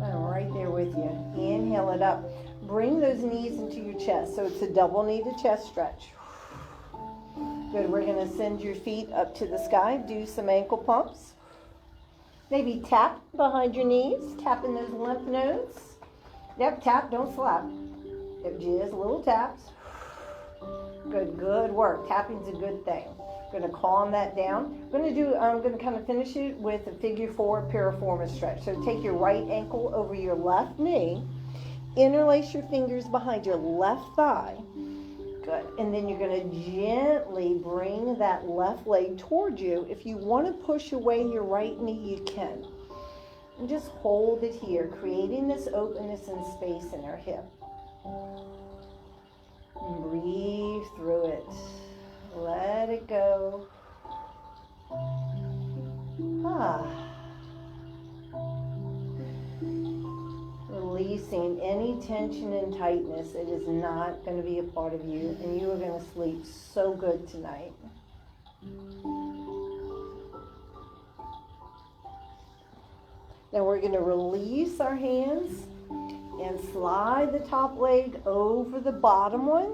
I'm right there with you. Inhale it up. Bring those knees into your chest. So it's a double knee to chest stretch. Good. We're going to send your feet up to the sky. Do some ankle pumps. Maybe tap behind your knees. Tapping those lymph nodes. Yep, tap, don't slap. Yep, just little taps. Good work. Tapping's a good thing. Going to calm that down. I'm going to kind of finish it with a figure 4 piriformis stretch. So take your right ankle over your left knee. Interlace your fingers behind your left thigh. Good. And then you're going to gently bring that left leg towards you. If you want to push away your right knee, you can. And just hold it here, creating this openness and space in our hip. And breathe through it. Let it go. Releasing any tension and tightness that is not going to be a part of you, and you are going to sleep so good tonight. Now we're going to release our hands and slide the top leg over the bottom one.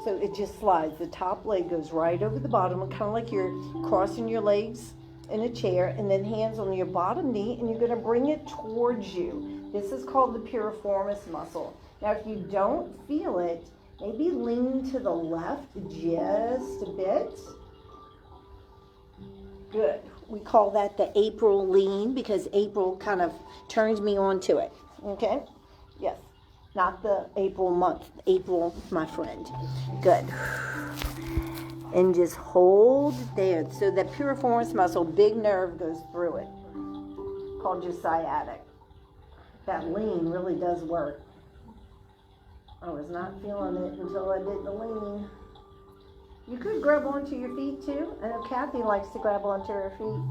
So it just slides. The top leg goes right over the bottom, kind of like you're crossing your legs in a chair, and then hands on your bottom knee, and you're going to bring it towards you. This is called the piriformis muscle. Now if you don't feel it, maybe lean to the left just a bit. Good. We call that the April lean because April kind of turns me on to it. Okay? Yes. Not the April month. April, my friend. Good. And just hold there. So that piriformis muscle, big nerve goes through it. Called your sciatic. That lean really does work. I was not feeling it until I did the lean. You could grab onto your feet too. I know Kathy likes to grab onto her feet.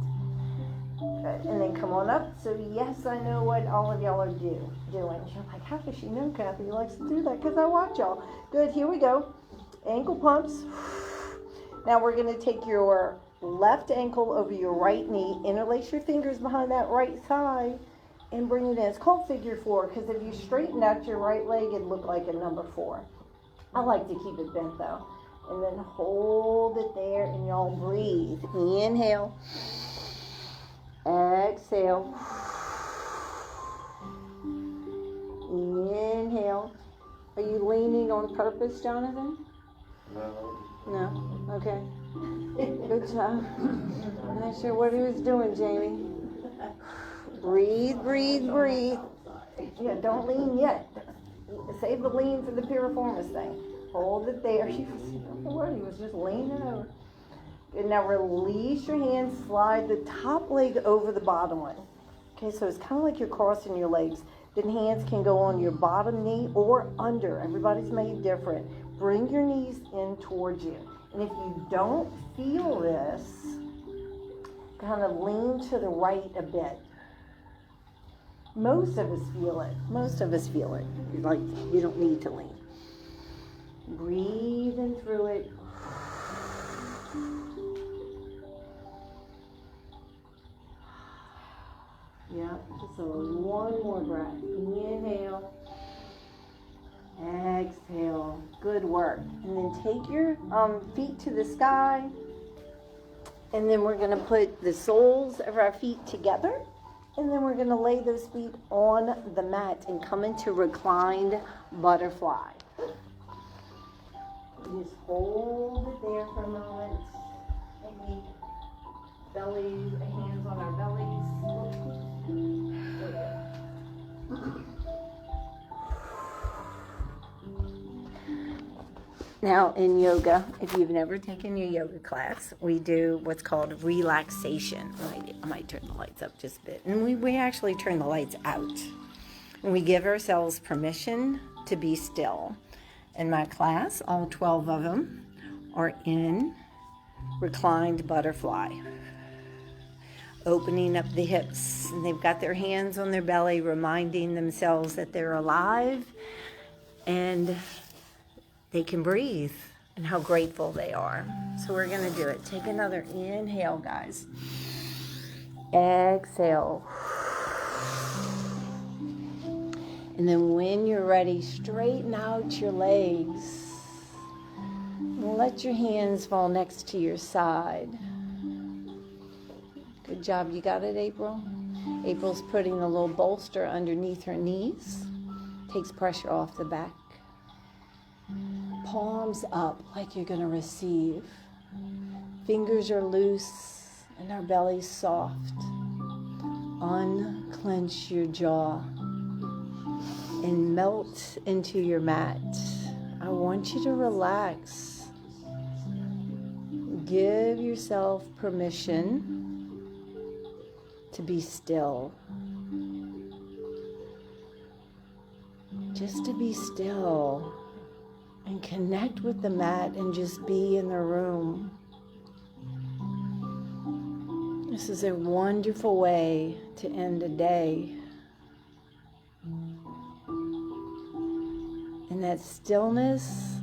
Good. And then come on up. So yes, I know what all of y'all are doing. You're like, how does she know Kathy likes to do that? Because I watch y'all. Good, here we go. Ankle pumps. Now we're going to take your left ankle over your right knee, interlace your fingers behind that right thigh, and bring it in. It's called figure 4 because if you straighten out your right leg, it'd look like a number 4. I like to keep it bent though. And then hold it there and y'all breathe. Inhale. Exhale. Inhale. Are you leaning on purpose, Jonathan? No? Okay. Good job. I'm not sure what he was doing, Jamie. Breathe, breathe, breathe. Yeah, don't lean yet. Save the lean for the piriformis thing. Hold it there. He was just leaning over. And now release your hands, slide the top leg over the bottom one. Okay, so it's kind of like you're crossing your legs. Then hands can go on your bottom knee or under. Everybody's made different. Bring your knees in towards you. And if you don't feel this, kind of lean to the right a bit. Most of us feel it. Most of us feel it. Like you don't need to lean. Breathe in through it. Yeah, just one more breath. Inhale. Exhale. Good work. And then take your feet to the sky. And then we're going to put the soles of our feet together. And then we're going to lay those feet on the mat and come into reclined butterfly. Just hold it there for a moment. Maybe hands on our bellies. Now in yoga, if you've never taken your yoga class, we do what's called relaxation. I might turn the lights up just a bit. And we actually turn the lights out. And we give ourselves permission to be still. In my class, all 12 of them are in reclined butterfly. Opening up the hips. And they've got their hands on their belly, reminding themselves that they're alive and they can breathe and how grateful they are. So we're going to do it. Take another inhale, guys. Exhale. And then when you're ready, straighten out your legs. Let your hands fall next to your side. Good job. You got it, April? April's putting a little bolster underneath her knees. Takes pressure off the back. Palms up like you're going to receive. Fingers are loose and our belly's soft. Unclench your jaw and melt into your mat. I want you to relax. Give yourself permission to be still. Just to be still. And connect with the mat and just be in the room. This is a wonderful way to end a day. In that stillness,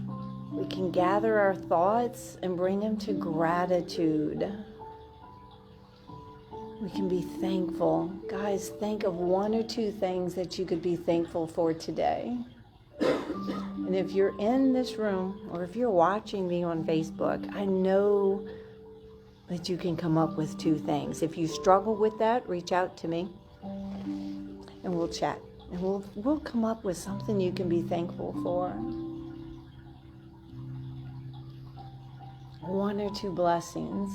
we can gather our thoughts and bring them to gratitude. We can be thankful. Guys, think of 1 or 2 things that you could be thankful for today. And if you're in this room or if you're watching me on Facebook, I know that you can come up with 2 things. If you struggle with that, reach out to me and we'll chat. And we'll come up with something you can be thankful for. 1 or 2 blessings.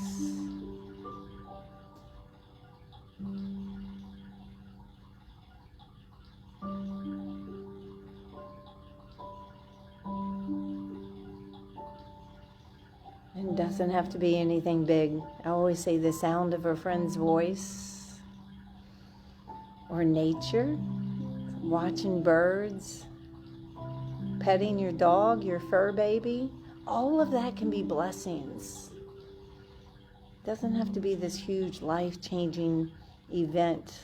Doesn't have to be anything big. I always say the sound of a friend's voice, or nature, watching birds, petting your dog, your fur baby. All of that can be blessings. Doesn't have to be this huge life-changing event.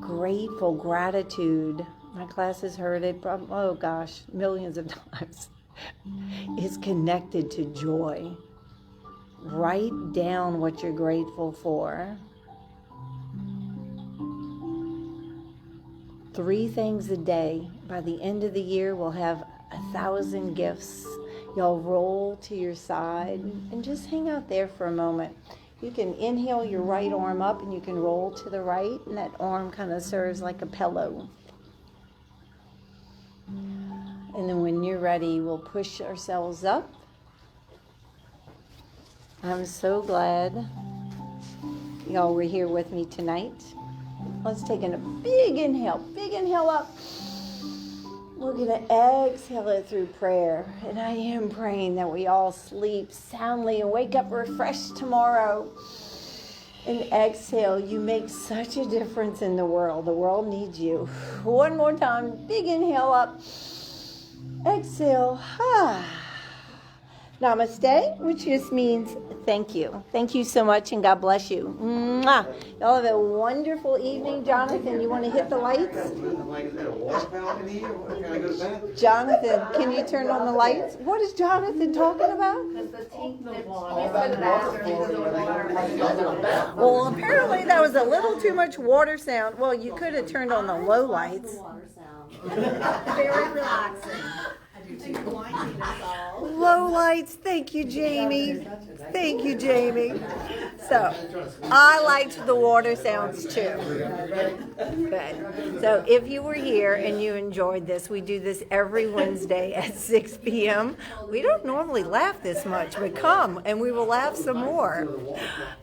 Grateful, gratitude. My class has heard it, oh gosh, millions of times. Is connected to joy. Write down what you're grateful for. 3 things a day. By the end of the year, we'll have 1,000 gifts. Y'all roll to your side and just hang out there for a moment. You can inhale your right arm up and you can roll to the right, and that arm kind of serves like a pillow. And then when you're ready, we'll push ourselves up. I'm so glad y'all were here with me tonight. Let's take a big inhale up. We're going to exhale it through prayer. And I am praying that we all sleep soundly and wake up refreshed tomorrow. And exhale, you make such a difference in the world. The world needs you. One more time, big inhale up. Exhale. Namaste, which just means thank you. Thank you so much, and God bless you. Mwah. Y'all have a wonderful evening. Jonathan, you want to hit the lights? Jonathan, can you turn on the lights? What is Jonathan talking about? Well, apparently that was a little too much water sound. Well, you could have turned on the low lights. Very relaxing. Low lights. Thank you, Jamie. Thank you, Jamie. So, I liked the water sounds too. Good. So, if you were here and you enjoyed this, we do this every Wednesday at 6 p.m. We don't normally laugh this much, but come and we will laugh some more.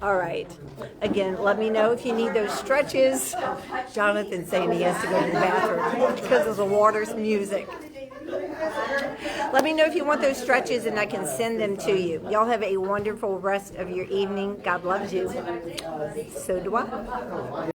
All right. Again, let me know if you need those stretches. Jonathan's saying he has to go to the bathroom because of the water's music. Let me know if you want those stretches and I can send them to you. Y'all have a wonderful rest of your evening. God loves you. So do I.